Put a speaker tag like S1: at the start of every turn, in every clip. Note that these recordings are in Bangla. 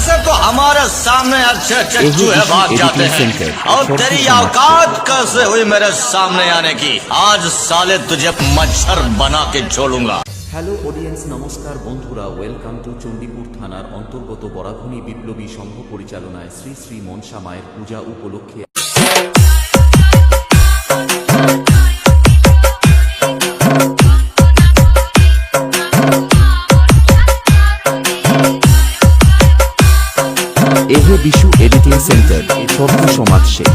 S1: से तो हमारे सामने अच्छे अच्छे चूहे भाग जाते हैं और तेरी औकात कैसे हुई मेरे सामने आने की। आज साले तुझे मच्छर बना के छोड़ूंगा।
S2: হ্যালো অডিয়েন্স, নমস্কার বন্ধুরা, ওয়েলকাম টু চণ্ডীপুর থানার অন্তর্গত বরাঘনি বিপ্লবী সংঘ পরিচালনায় শ্রী শ্রী মনসা মায়ের পূজা উপলক্ষে এহে বিশু এডিটিং সেন্টার সর্ব সমাজ শেখ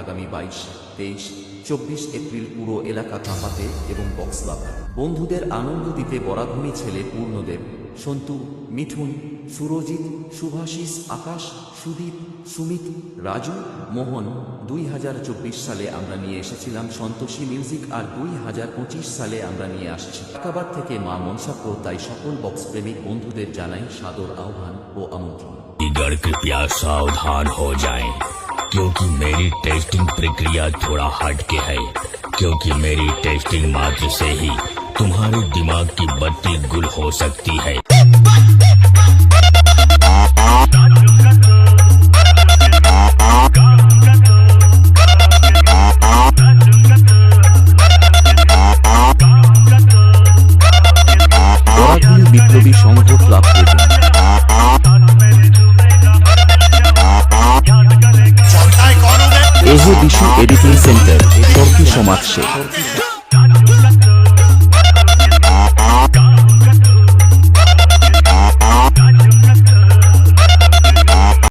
S2: আগামী 22, 23, 24 এপ্রিল পুরো এলাকা কাঁপাতে এবং বক্স বাজার বন্ধুদের আনন্দ দিতে বরাঘনি ছেলে পূর্ণদেব, সন্তু, মিঠুন, সুরজিৎ, শুভাশিস, আকাশ, সুদীপ, সুমিত, রাজু, মোহন 2024 সালে আমরা নিয়ে এসেছিলাম সন্তোষী মিউজিক, আর 2025 সালে আমরা নিয়ে আসছি একাবার থেকে মা মনসা প্রো। তাই সকল বক্স প্রেমিক বন্ধুদের জানাই সাদর আহ্বান ও আমন্ত্রণ।
S3: कृपया सावधान हो जाएं, क्योंकि मेरी टेस्टिंग प्रक्रिया थोड़ा हट के है। क्योंकि मेरी टेस्टिंग मात्र से ही तुम्हारे दिमाग की बत्ती गुल हो सकती है।
S2: বিপ্লবী সংঘ ক্লাব এহে বিশু এডিটিং সেন্টার সর্ব সমাজ শেখ।